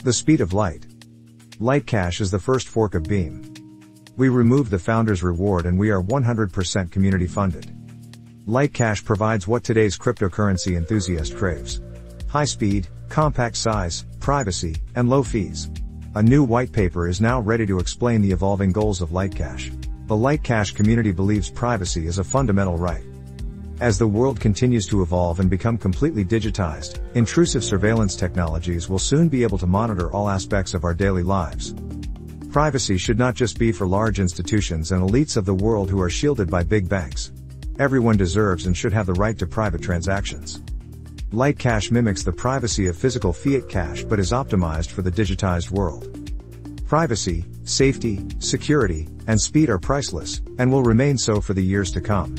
The speed of light. LITECASH is the first fork of Beam. We removed the founder's reward and we are 100% community funded. LITECASH provides what today's cryptocurrency enthusiast craves. High speed, compact size, privacy, and low fees. A new white paper is now ready to explain the evolving goals of LITECASH. The LITECASH community believes privacy is a fundamental right. As the world continues to evolve and become completely digitized, intrusive surveillance technologies will soon be able to monitor all aspects of our daily lives. Privacy should not just be for large institutions and elites of the world who are shielded by big banks. Everyone deserves and should have the right to private transactions. LITECASH mimics the privacy of physical fiat cash but is optimized for the digitized world. Privacy, safety, security, and speed are priceless, and will remain so for the years to come.